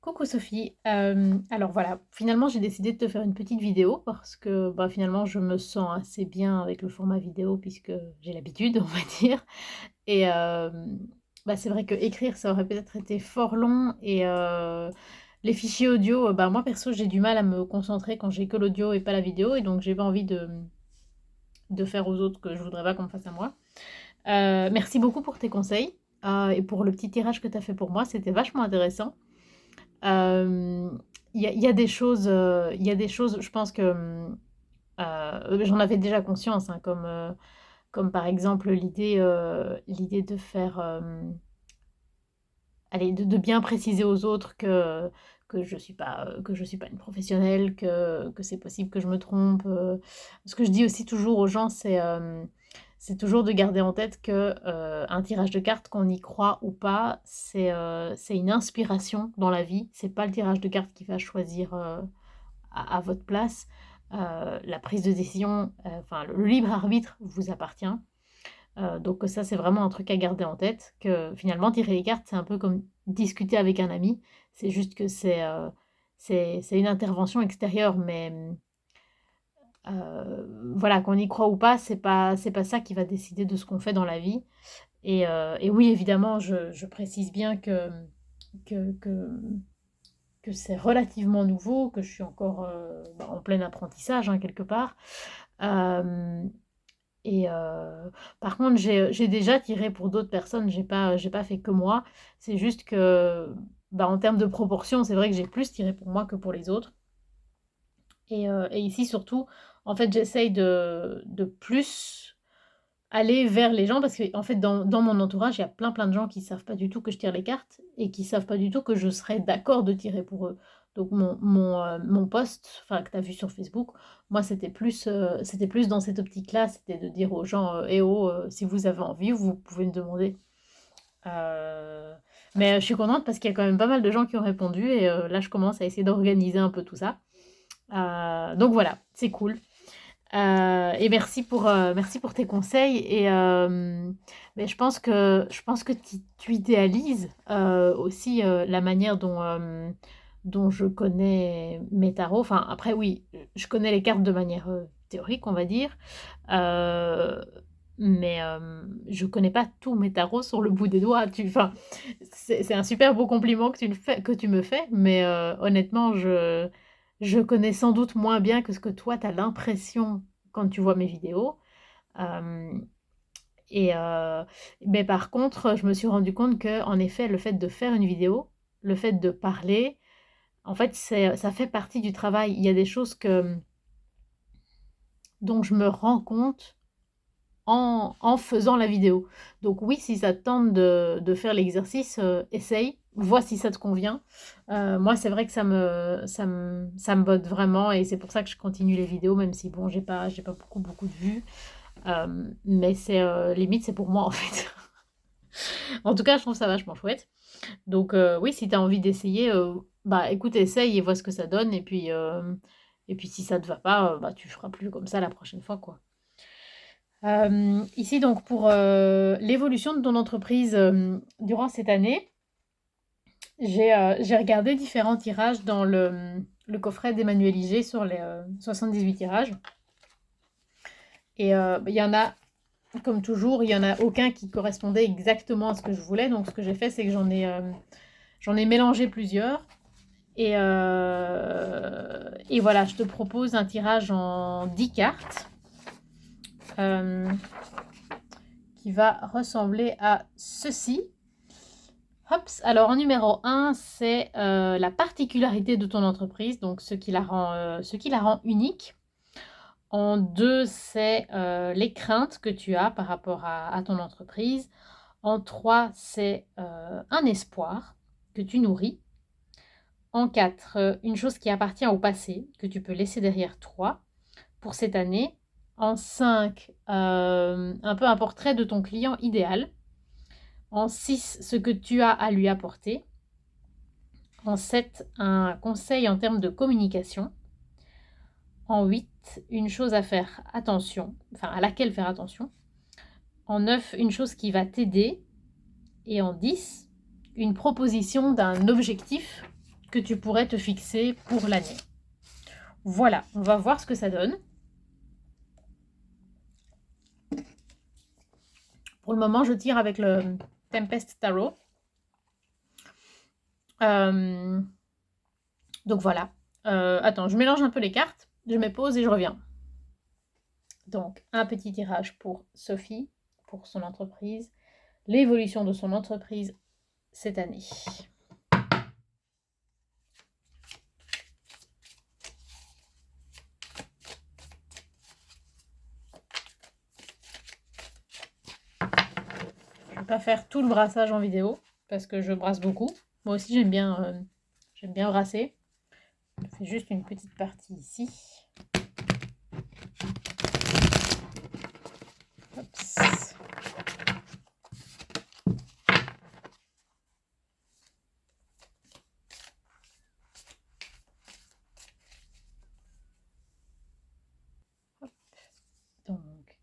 Coucou Sophie. Alors voilà, finalement j'ai décidé de te faire une petite vidéo parce que finalement je me sens assez bien avec le format vidéo puisque j'ai l'habitude, on va dire. Et c'est vrai que écrire ça aurait peut-être été fort long et les fichiers audio, moi perso j'ai du mal à me concentrer quand j'ai que l'audio et pas la vidéo et donc j'ai pas envie de faire aux autres que je voudrais pas qu'on me fasse à moi. Merci beaucoup pour tes conseils et pour le petit tirage que tu as fait pour moi, c'était vachement intéressant. Il y a des choses, je pense que, j'en avais déjà conscience, hein, comme par exemple l'idée de faire, allez, de bien préciser aux autres que je suis pas une professionnelle, que c'est possible que je me trompe. Ce que je dis aussi toujours aux gens, c'est toujours de garder en tête que, un tirage de cartes, qu'on y croit ou pas, c'est une inspiration dans la vie. C'est pas le tirage de cartes qui va choisir, à votre place. La prise de décision, enfin le libre arbitre vous appartient. Donc ça, c'est vraiment un truc à garder en tête, que finalement tirer les cartes, c'est un peu comme discuter avec un ami. C'est juste que c'est une intervention extérieure, mais voilà, qu'on y croit ou pas, c'est pas ça qui va décider de ce qu'on fait dans la vie. Et oui, évidemment, je précise bien que que que c'est relativement nouveau, que je suis encore, en plein apprentissage, hein, quelque part. Hem et par contre, j'ai déjà tiré pour d'autres personnes, j'ai pas fait que moi. C'est juste que, en termes de proportion, c'est vrai que j'ai plus tiré pour moi que pour les autres. Et ici, surtout, en fait, j'essaye de plus aller vers les gens parce qu'en fait, dans mon entourage, il y a plein de gens qui savent pas du tout que je tire les cartes et qui savent pas du tout que je serais d'accord de tirer pour eux. Donc mon post, enfin, que tu as vu sur Facebook, moi, c'était plus dans cette optique-là, c'était de dire aux gens, «Eh oh, si vous avez envie, vous pouvez me demander». Heu, mais je suis contente parce qu'il y a quand même pas mal de gens qui ont répondu et là, je commence à essayer d'organiser un peu tout ça. Donc voilà, c'est cool. Et merci pour tes conseils et mais je pense que tu idéalises, aussi, la manière dont je connais mes tarots. Enfin, après oui, je connais les cartes de manière, théorique, on va dire, heu, mais je connais pas tous mes tarots sur le bout des doigts. Enfin, c'est un super beau compliment que tu me fais, mais honnêtement, je connais sans doute moins bien que ce que toi, tu as l'impression quand tu vois mes vidéos. Hem et mais par contre, je me suis rendu compte que, en effet, le fait de faire une vidéo, le fait de parler, en fait, ça fait partie du travail. Il y a des choses dont je me rends compte en faisant la vidéo. Donc oui, si ça te tente de faire l'exercice, essaye, vois si ça te convient. Moi, c'est vrai que ça me botte vraiment et c'est pour ça que je continue les vidéos, même si bon, j'ai pas beaucoup de vues. Mais limite, c'est pour moi, en fait. En tout cas, je trouve ça vachement chouette. Donc oui, si tu as envie d'essayer, écoute, essaye et vois ce que ça donne et puis si ça te va pas, tu feras plus comme ça la prochaine fois, quoi. Ici donc pour, l'évolution de ton entreprise, durant cette année, j'ai regardé différents tirages dans le coffret d'Emmanuel Liger sur les, 78 tirages et il y en a, comme toujours, il y en a aucun qui correspondait exactement à ce que je voulais. Donc ce que j'ai fait, c'est que j'en ai mélangé plusieurs et voilà, je te propose un tirage en 10 cartes, hem, qui va ressembler à ceci. Hops, alors en numéro un, c'est la particularité de ton entreprise, donc ce qui la rend unique. En 2, c'est les craintes que tu as par rapport à ton entreprise. En 3, c'est un espoir que tu nourris. En 4, une chose qui appartient au passé, que tu peux laisser derrière toi pour cette année. En 5, un peu un portrait de ton client idéal. En 6, ce que tu as à lui apporter. En 7, un conseil en termes de communication. En 8, une chose à faire attention, enfin à laquelle faire attention. En 9, une chose qui va t'aider. Et en 10, une proposition d'un objectif que tu pourrais te fixer pour l'année. Voilà, on va voir ce que ça donne. Pour le moment, je tire avec le Tempest Tarot. Donc voilà. Attends, je mélange un peu les cartes, je mets pause et je reviens. Donc, un petit tirage pour Sophie, pour son entreprise, l'évolution de son entreprise cette année. Je ne vais pas faire tout le brassage en vidéo, parce que je brasse beaucoup. Moi aussi, j'aime bien brasser. Je fais juste une petite partie ici. Hops. Hop. Donc,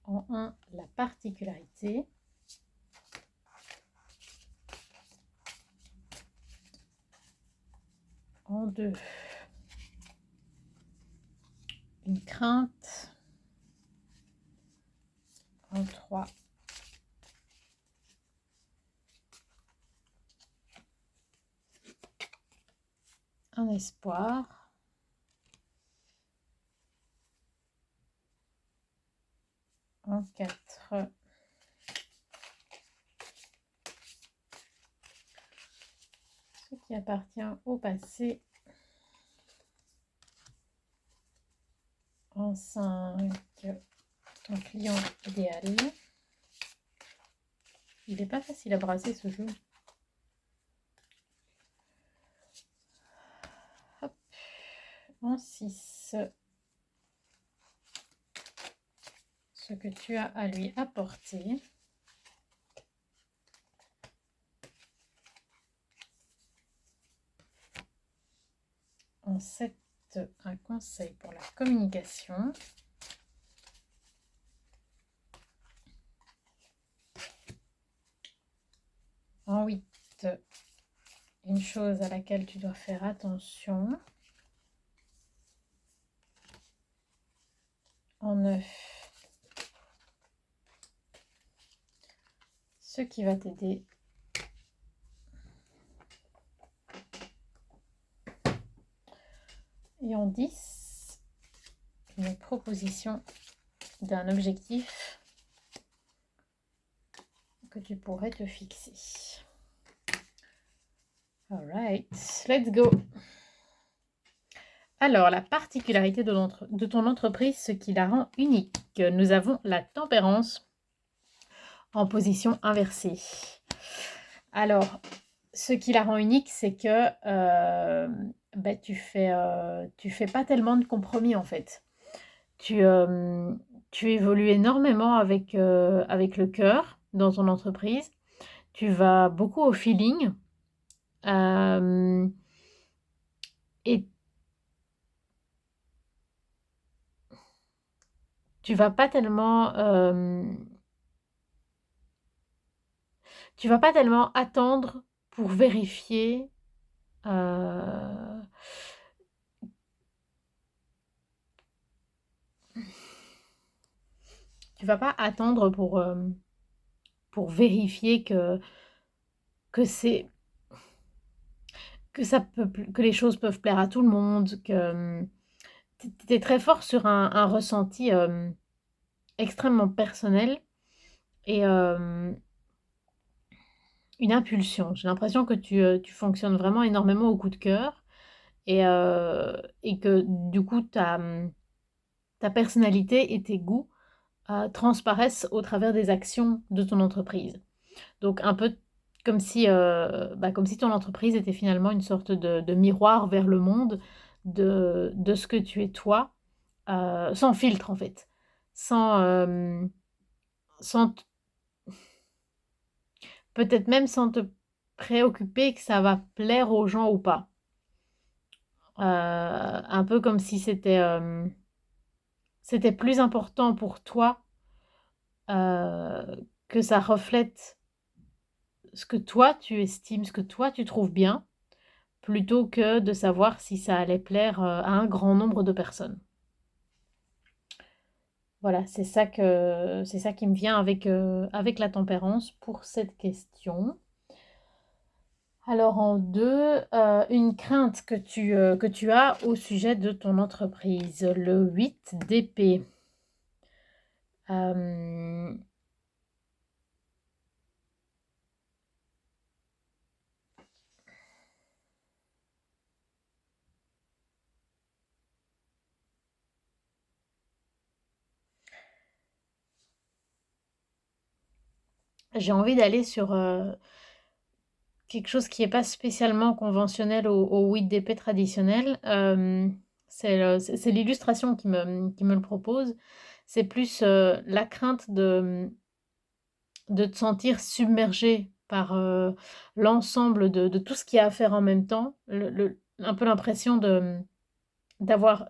en 1, la particularité. En 2, une crainte. En 3, un espoir. En 4, ce qui appartient au passé. En 5, ton client idéal. Il n'est pas facile à brasser ce jeu. Hop. En 6, ce que tu as à lui apporter. En 7, un conseil pour la communication. En 8, une chose à laquelle tu dois faire attention. En 9, ce qui va t'aider. Et en 10, une proposition d'un objectif que tu pourrais te fixer. Alright, let's go. Alors, la particularité de ton entreprise, ce qui la rend unique. Nous avons la tempérance en position inversée. Alors, ce qui la rend unique, c'est que tu fais pas tellement de compromis en fait. Tu évolues énormément avec le cœur dans ton entreprise. Tu vas beaucoup au feeling. Et tu vas pas tellement attendre pour vérifier tu vas pas attendre pour vérifier que c'est que les choses peuvent plaire à tout le monde, que tu es très fort sur un ressenti extrêmement personnel et une impulsion. J'ai l'impression que tu fonctionnes vraiment énormément au coup de cœur et que du coup ta personnalité et tes goûts transparaissent au travers des actions de ton entreprise. Donc un peu comme si ton entreprise était finalement une sorte de miroir vers le monde de ce que tu es toi, sans filtre en fait, sans, sans peut-être même sans te préoccuper que ça va plaire aux gens ou pas. Un peu comme si c'était plus important pour toi que ça reflète ce que toi tu estimes, ce que toi tu trouves bien, plutôt que de savoir si ça allait plaire à un grand nombre de personnes. Voilà, c'est ça qui me vient avec la tempérance pour cette question. Alors en deux, une crainte que tu as au sujet de ton entreprise. Le 8 d'épée. Euh, j'ai envie d'aller sur quelque chose qui n'est pas spécialement conventionnel au 8 d'épée traditionnel. C'est l'illustration qui me le propose. C'est plus la crainte de te sentir submergé par l'ensemble de tout ce qu'il y a à faire en même temps. Un peu l'impression d'avoir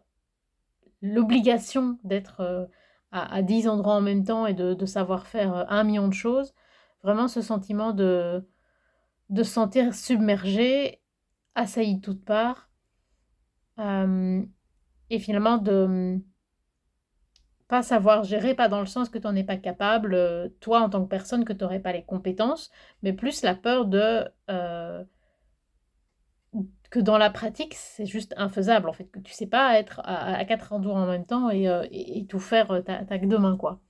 l'obligation d'être à 10 endroits en même temps et de savoir faire 1 million de choses. Vraiment ce sentiment de se sentir submergé, assailli de toutes parts, euh, et finalement de pas savoir gérer, pas dans le sens que tu n'en es pas capable, toi en tant que personne, que tu n'aurais pas les compétences, mais plus la peur que dans la pratique, c'est juste infaisable, en fait, que tu sais pas être à 4 endroits en même temps et tout faire, t'as que 2 mains, quoi.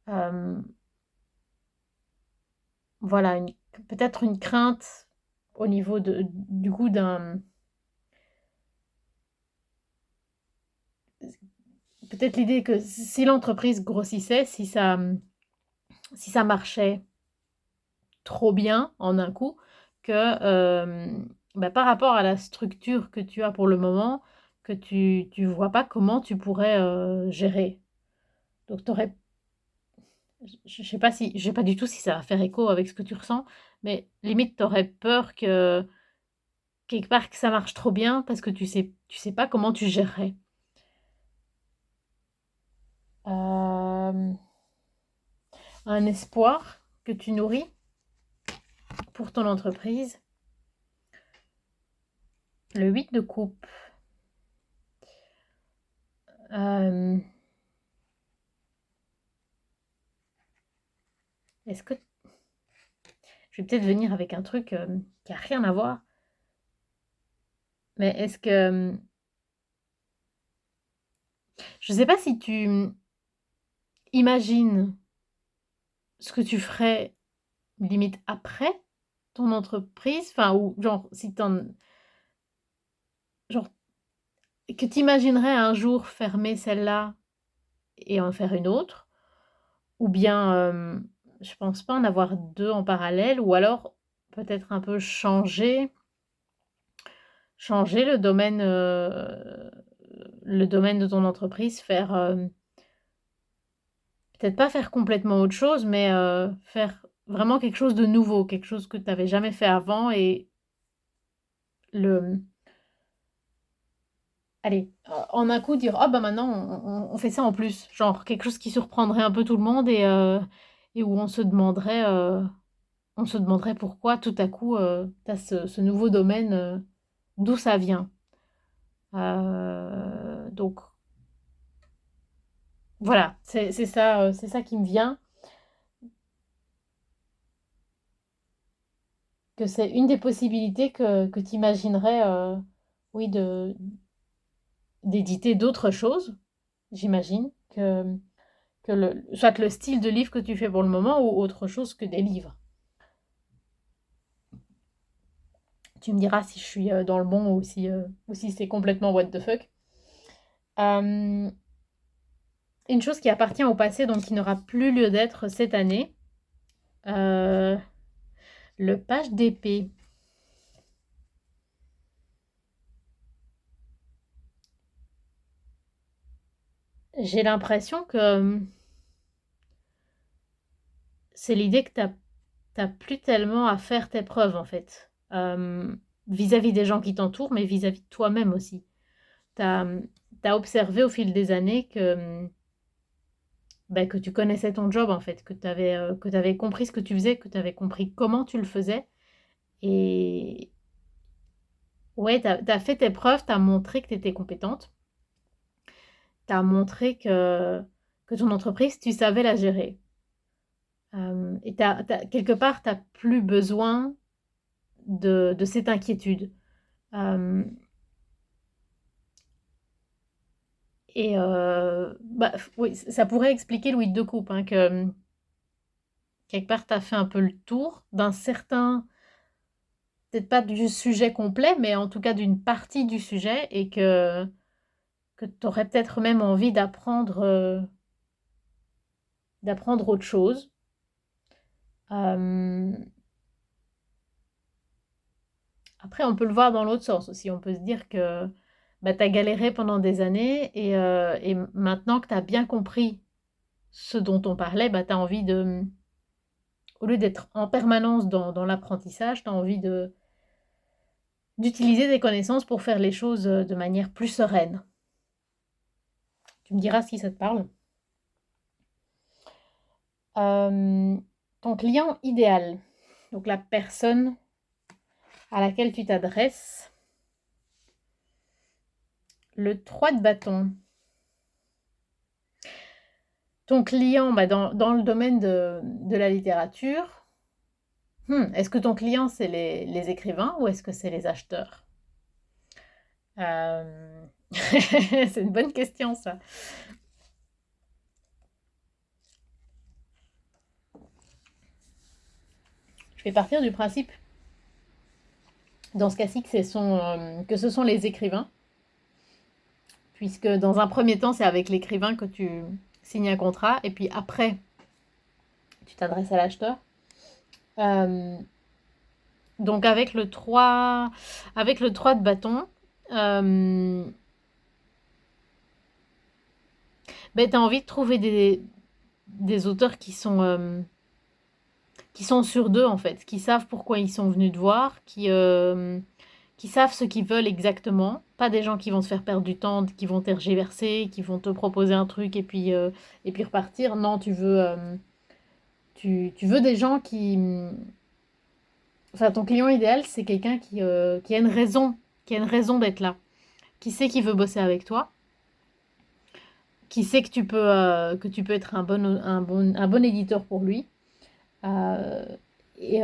Euh, voilà, peut-être une crainte au niveau du coup d'un... Peut-être l'idée que si l'entreprise grossissait, si ça marchait trop bien en un coup, que bah, par rapport à la structure que tu as pour le moment, que tu vois pas comment tu pourrais gérer. Donc t'aurais, je sais pas si, je sais pas du tout si ça va faire écho avec ce que tu ressens, mais limite t'aurais peur que quelque part que ça marche trop bien parce que tu sais pas comment tu gérerais. Euh, un espoir que tu nourris pour ton entreprise. Le 8 de coupe. Euh, est-ce que je vais peut-être venir avec un truc qui a rien à voir, mais est-ce que je sais pas si tu imagines ce que tu ferais limite après ton entreprise, enfin ou genre si t'en genre que tu imaginerais un jour fermer celle-là et en faire une autre, ou bien je pense pas en avoir deux en parallèle, ou alors peut-être un peu changer le domaine de ton entreprise, faire peut-être pas faire complètement autre chose, mais faire vraiment quelque chose de nouveau, quelque chose que tu n'avais jamais fait avant et le allez, en un coup dire: «Oh bah maintenant on fait ça en plus». Genre quelque chose qui surprendrait un peu tout le monde et où on se demanderait pourquoi tout à coup, tu as ce nouveau domaine, d'où ça vient. Donc voilà, c'est ça qui me vient, que c'est une des possibilités que tu imaginerais, oui, d'éditer d'autres choses, j'imagine, que soit le style de livre que tu fais pour le moment ou autre chose que des livres. Tu me diras si je suis dans le bon ou si c'est complètement what the fuck. Euh, une chose qui appartient au passé, donc qui n'aura plus lieu d'être cette année, euh, le page d'épée. J'ai l'impression que c'est l'idée que t'as plus tellement à faire tes preuves en fait. Vis-à-vis des gens qui t'entourent, mais vis-à-vis de toi-même aussi. T'as as observé au fil des années bah, que tu connaissais ton job en fait, que t'avais compris ce que tu faisais, que tu avais compris comment tu le faisais. Et, Ouais, tu as fait tes preuves, tu as montré que tu étais compétente. Tu as montré que ton entreprise, tu savais la gérer. Et quelque part, tu as plus besoin de cette inquiétude. Hem et bah, oui, ça pourrait expliquer le 8 de coupe, hein, que, quelque part, tu as fait un peu le tour d'un certain peut-être pas du sujet complet, mais en tout cas d'une partie du sujet et que tu aurais peut-être même envie d'apprendre autre chose. Hem, Après on peut le voir dans l'autre sens aussi. On peut se dire que, bah, tu as galéré pendant des années et maintenant que tu as bien compris ce dont on parlait, bah, tu as envie au lieu d'être en permanence dans l'apprentissage, tu as envie d'utiliser tes connaissances pour faire les choses, de manière plus sereine. Tu me diras si ça te parle? Ton client idéal, donc la personne à laquelle tu t'adresses, le 3 de bâton. Ton client, bah, dans le domaine de la littérature, est-ce que ton client, c'est les écrivains ou est-ce que c'est les acheteurs? C'est une bonne question, ça. Je vais partir du principe, dans ce cas-ci, que ce sont les écrivains, puisque dans un premier temps, c'est avec l'écrivain que tu signes un contrat, et puis après, tu t'adresses à l'acheteur. Euh, donc avec le 3 de bâton, euh, ben, tu as envie de trouver des auteurs qui sont sûrs d'eux en fait, qui savent pourquoi ils sont venus te voir, qui savent ce qu'ils veulent exactement, pas des gens qui vont te faire perdre du temps, qui vont tergiverser, qui vont te proposer un truc et puis repartir. Non, tu veux des gens enfin, ton client idéal, c'est quelqu'un qui a une raison d'être là, qui sait qu'il veut bosser avec toi, qui sait que tu peux être un bon éditeur pour lui. Euh, et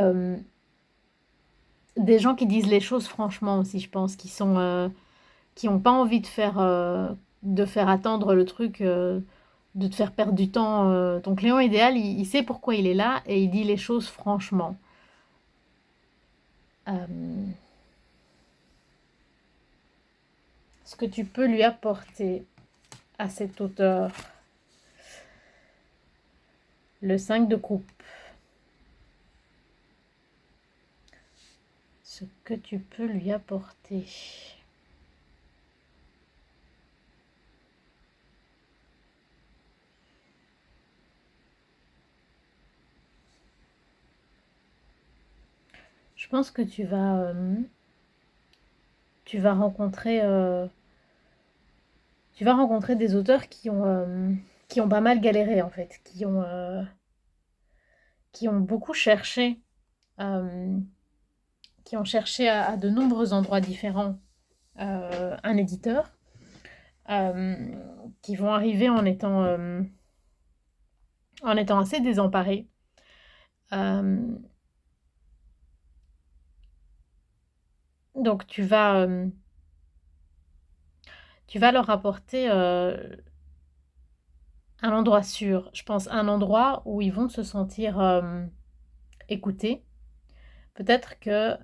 des gens qui disent les choses franchement aussi, je pense, qui ont pas envie de faire attendre le truc, de te faire perdre du temps. Ton client idéal, il sait pourquoi il est là et il dit les choses franchement. Euh, Ce que tu peux lui apporter à cet auteur, le 5 de coupe. Ce que tu peux lui apporter. Je pense que tu vas rencontrer, tu vas rencontrer des auteurs qui ont pas mal galéré en fait, qui ont beaucoup cherché, euh, qui ont cherché à de nombreux endroits différents un éditeur, euh, qui vont arriver en étant assez désemparés. Euh, donc tu vas leur apporter un endroit sûr, je pense un endroit où ils vont se sentir écoutés. Peut-être que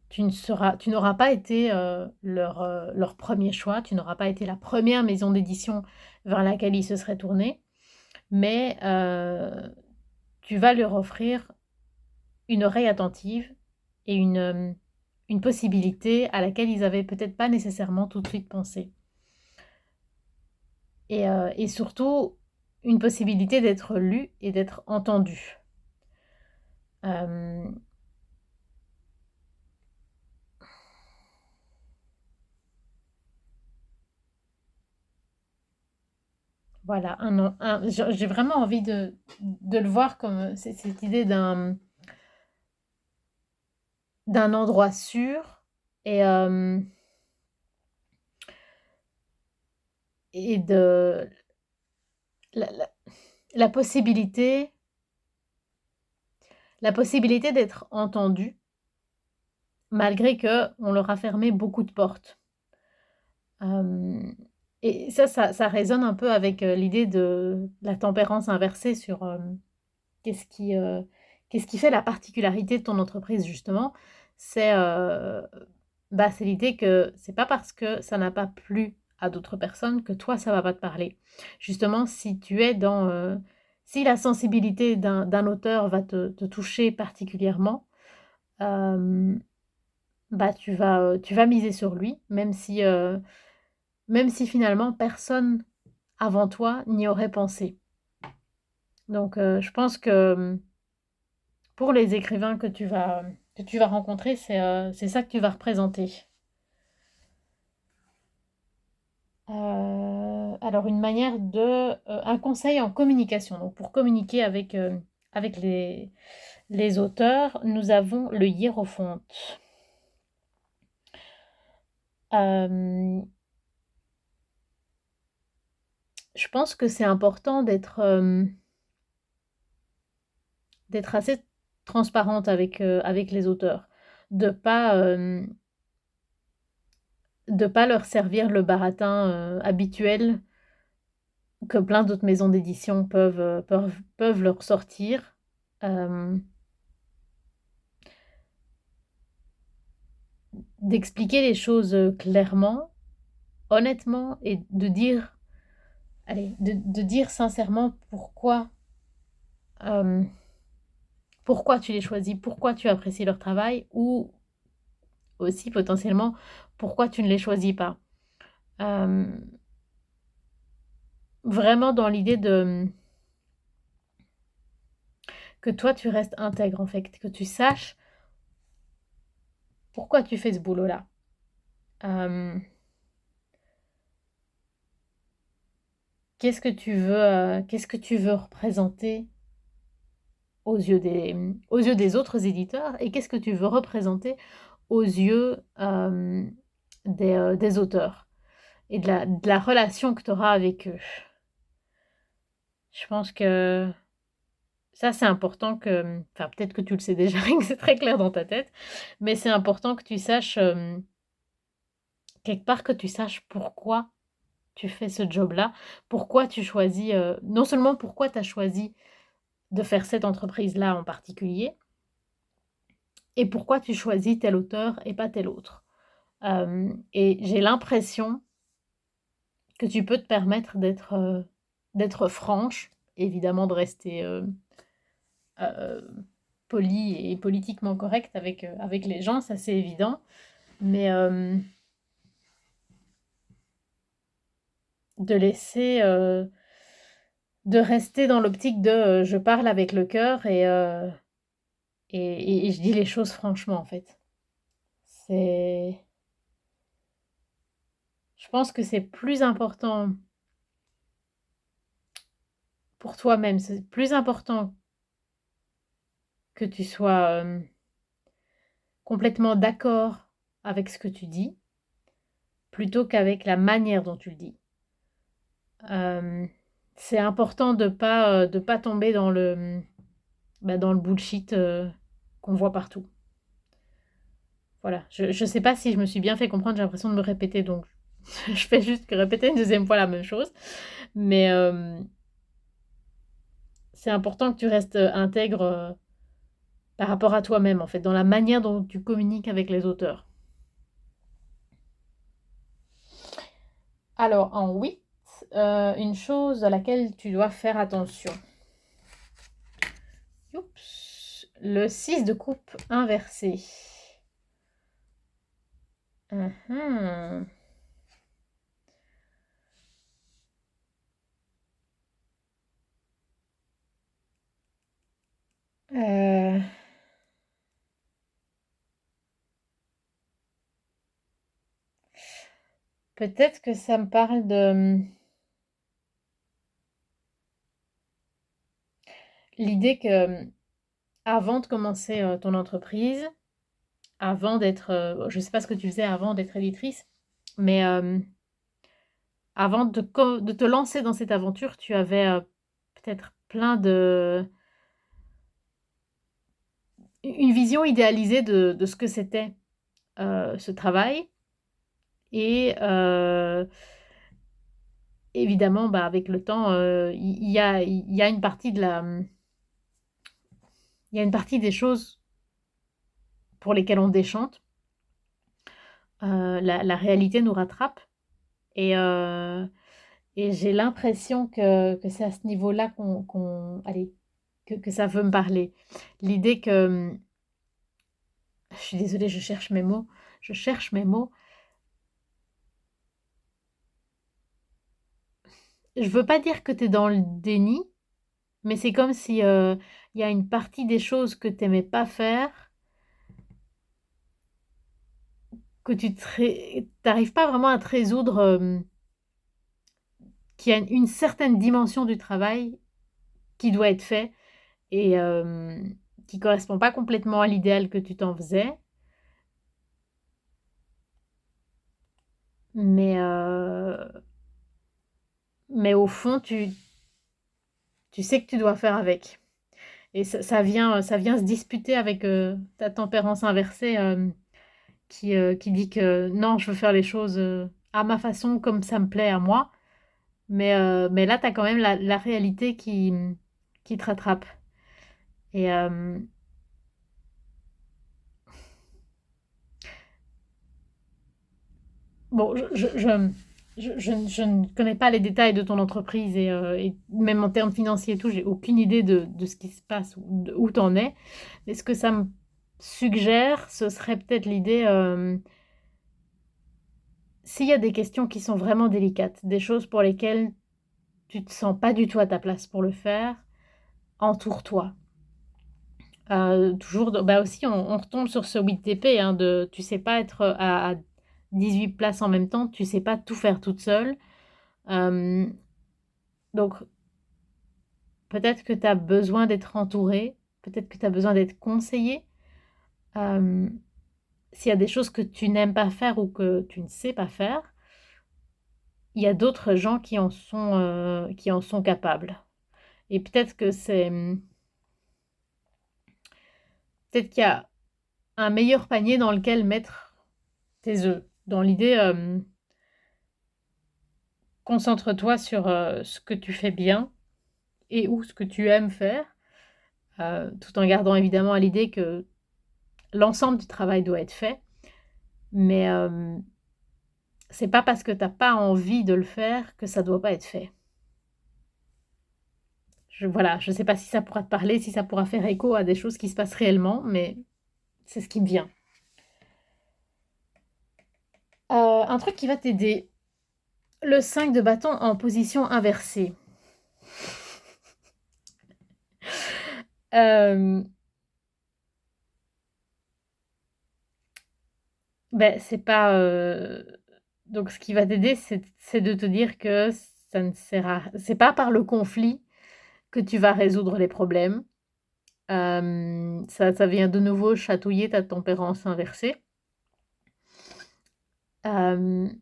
tu n'auras pas été leur premier choix, tu n'auras pas été la première maison d'édition vers laquelle ils se seraient tournés, mais tu vas leur offrir une oreille attentive et une possibilité à laquelle ils avaient peut-être pas nécessairement tout de suite pensé. Et surtout, une possibilité d'être lu et d'être entendu. Euh, voilà, j'ai vraiment envie de le voir comme cette idée d'un endroit sûr et, euh, et de la, la- la possibilité, la possibilité d'être entendu malgré que on leur a fermé beaucoup de portes. Hem et ça résonne un peu avec, l'idée de la tempérance inversée sur, qu'est-ce qui, heu, qu'est-ce qui fait la particularité de ton entreprise justement? C'est, bah, c'est l'idée que c'est pas parce que ça n'a pas plu à d'autres personnes que toi ça va pas te parler. Justement, si tu es dans, si la sensibilité d'un auteur va te toucher particulièrement, hem, bah, tu vas miser sur lui, même si finalement personne avant toi n'y aurait pensé. Donc je pense que, pour les écrivains que tu vas rencontrer, c'est ça que tu vas représenter. Alors une manière un conseil en communication. Donc pour communiquer avec les auteurs, nous avons le hiérophonte. Hem, je pense que c'est important d'être assez transparente avec les auteurs. De pas, de pas leur servir le baratin, habituel que plein d'autres maisons d'édition peuvent leur sortir. Hem, d'expliquer les choses, clairement, honnêtement et de dire allez, de dire sincèrement hem, pourquoi tu les choisis, pourquoi tu apprécies leur travail ou aussi potentiellement pourquoi tu ne les choisis pas. Hem, vraiment dans l'idée que toi tu restes intègre en fait, que tu saches pourquoi tu fais ce boulot-là. Hem, qu'est-ce que tu veux représenter aux yeux des autres éditeurs et qu'est-ce que tu veux représenter aux yeux, des auteurs et de la relation que tu auras avec eux. Je pense que ça, c'est important que, enfin, peut-être que tu le sais déjà et que c'est très clair dans ta tête, mais c'est important que tu saches, quelque part que tu saches pourquoi tu fais ce job-là, pourquoi tu choisis, non seulement pourquoi tu as choisi de faire cette entreprise-là en particulier et pourquoi tu choisis tel auteur et pas tel autre. Et j'ai l'impression que tu peux te permettre d'être franche, évidemment de rester, polie et politiquement correcte avec les gens, ça c'est évident, mais de laisser, de rester dans l'optique je parle avec le cœur et je dis les choses franchement, en fait. C'est je pense que c'est plus important pour toi-même, c'est plus important que tu sois, complètement d'accord avec ce que tu dis, plutôt qu'avec la manière dont tu le dis. Hem, c'est important de pas tomber dans bah, dans le bullshit, qu'on voit partout. Voilà, je sais pas si je me suis bien fait comprendre, j'ai l'impression de me répéter, donc je fais juste que répéter une deuxième fois la même chose. Mais c'est important que tu restes, intègre, par rapport à toi-même, en fait, dans la manière dont tu communiques avec les auteurs. Alors en 8, une chose à laquelle tu dois faire attention. Oups, le 6 de coupe inversé. Mmh. Heu, peut-être que ça me parle l'idée que, avant de commencer, ton entreprise, avant d'être, je sais pas ce que tu faisais avant d'être éditrice, mais avant de te lancer dans cette aventure, tu avais, peut-être plein de une vision idéalisée de ce que c'était, ce travail et évidemment, bah, avec le temps, il y a une partie de la, il y a une partie des choses pour lesquelles on déchante. La réalité nous rattrape et heu et j'ai l'impression que c'est à ce niveau-là allez, que ça veut me parler. L'idée que, je suis désolée, je cherche mes mots. Je veux pas dire que tu es dans le déni, mais c'est comme si, il y a une partie des choses que tu aimais pas faire, que tu arrives pas vraiment à te résoudre, qu'il y a une certaine dimension du travail qui doit être fait et qui correspond pas complètement à l'idéal que tu t'en faisais. Mais mais au fond, tu sais que tu dois faire avec et ça vient se disputer avec, ta tempérance inversée, qui dit que: «Non, je veux faire les choses, à ma façon, comme ça me plaît à moi». Mais là, tu as quand même la réalité qui te rattrape et bon, je ne connais pas les détails de ton entreprise et même en termes financiers et tout, j'ai aucune idée de ce qui se passe ou où tu en es. Mais ce que ça me suggère, ce serait peut-être l'idée, s'il y a des questions qui sont vraiment délicates, des choses pour lesquelles tu te sens pas du tout à ta place pour le faire, entoure-toi. Toujours bah, aussi on retombe sur ce 8 TP, hein, de tu sais pas être, à 18 places en même temps, tu sais pas tout faire toute seule. Hem, donc peut-être que tu as besoin d'être entourée, peut-être que tu as besoin d'être conseillée. Hem, S'il y a des choses que tu n'aimes pas faire ou que tu ne sais pas faire, il y a d'autres gens qui en sont capables et peut-être qu'il y a un meilleur panier dans lequel mettre tes œufs. Dans l'idée, concentre-toi sur, ce que tu fais bien et ou ce que tu aimes faire, tout en gardant évidemment à l'idée que l'ensemble du travail doit être fait. Mais, c'est pas parce que tu as pas envie de le faire que ça doit pas être fait. Voilà, je sais pas si ça pourra te parler, si ça pourra faire écho à des choses qui se passent réellement, mais c'est ce qui me vient. Un truc qui va t'aider, le 5 de bâton en position inversée. Hem, c'est pas, donc ce qui va t'aider, c'est de te dire que ça ne sert à c'est pas par le conflit que tu vas résoudre les problèmes. Ça vient de nouveau chatouiller ta tempérance inversée. Hem,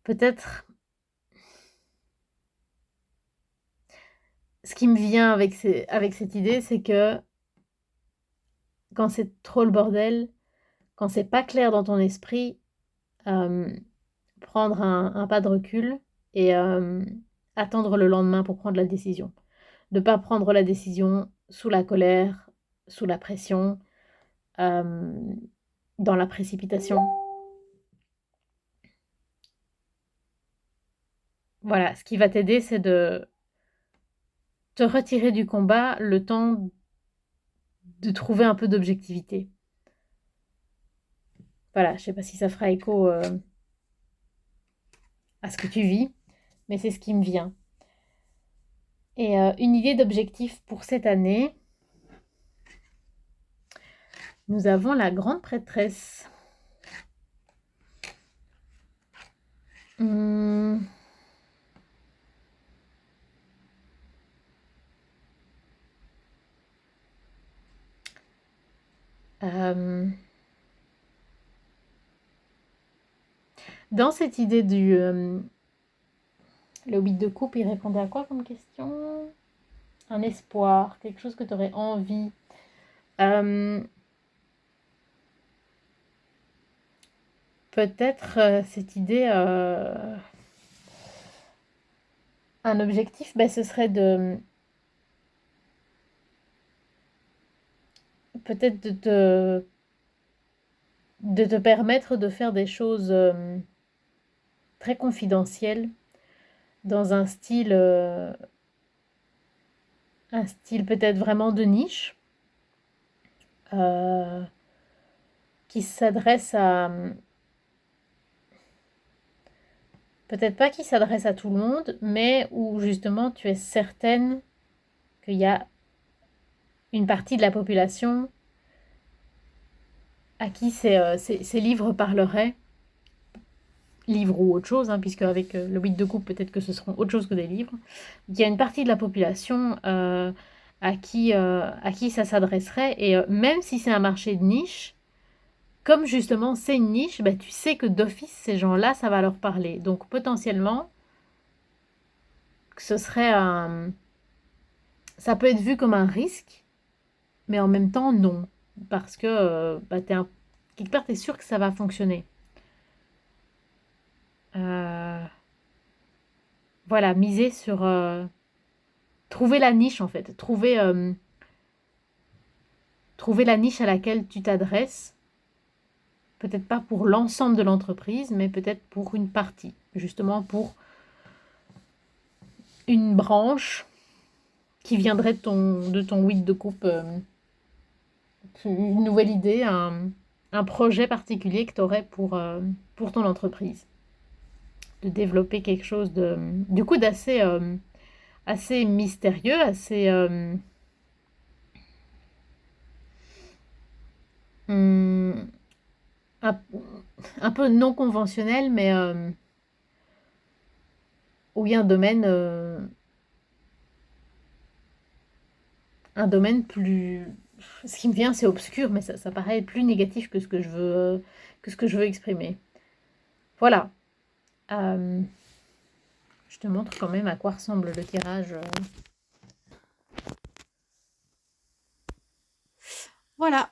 Peut-être ce qui me vient avec cette idée, c'est que quand c'est trop le bordel, quand c'est pas clair dans ton esprit, hem, prendre un pas de recul et attendre le lendemain pour prendre la décision. De pas prendre la décision sous la colère, sous la pression, hem, dans la précipitation. Voilà, ce qui va t'aider, c'est de te retirer du combat le temps de trouver un peu d'objectivité. Voilà, je sais pas si ça fera écho, à ce que tu vis, mais c'est ce qui me vient. Et une idée d'objectif pour cette année, nous avons la grande prêtresse. Mmh, Euh, Dans cette idée le 8 de coupe, il répondait à quoi comme question? Un espoir, quelque chose que tu aurais envie. Euh, Peut-être cette idée, un objectif, ben, ce serait peut-être de te permettre de faire des choses très confidentielles dans un style peut-être vraiment de niche, euh, qui s'adresse à, peut-être pas qui s'adresse à tout le monde, mais où justement tu es certaine qu'il y a une partie de la population à qui ces livres parleraient, livres ou autre chose, hein, puisque avec le 8 de coupe, peut-être que ce seront autre chose que des livres. Il y a une partie de la population à qui ça s'adresserait, et même si c'est un marché de niche, comme justement c'est une niche, bah, tu sais que d'office, ces gens-là, ça va leur parler. Donc potentiellement, ce serait un... ça peut être vu comme un risque, mais en même temps, non. Parce que bah, quelque part, tu es sûr que ça va fonctionner. Euh, voilà, miser sur... trouver la niche, en fait. Trouver la niche à laquelle tu t'adresses. Peut-être pas pour l'ensemble de l'entreprise, mais peut-être pour une partie. Justement, pour une branche qui viendrait de ton 8 de coupe. Une nouvelle idée, un projet particulier que tu aurais pour ton entreprise. De développer quelque chose du coup, d'assez assez mystérieux, assez hum, un, un peu non conventionnel, mais où il y a un domaine plus... Ce qui me vient, c'est obscur, mais ça paraît plus négatif que ce que je veux exprimer. Voilà. Euh, je te montre quand même à quoi ressemble le tirage. Voilà,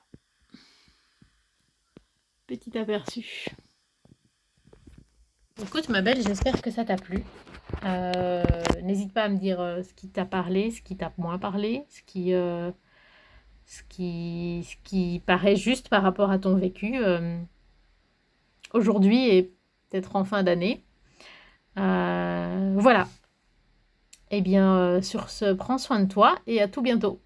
petit aperçu. Écoute, ma belle, j'espère que ça t'a plu. N'hésite pas à me dire ce qui t'a parlé, ce qui t'a moins parlé, ce qui paraît juste par rapport à ton vécu aujourd'hui et peut-être en fin d'année. Voilà. Eh bien, sur ce, prends soin de toi et à tout bientôt.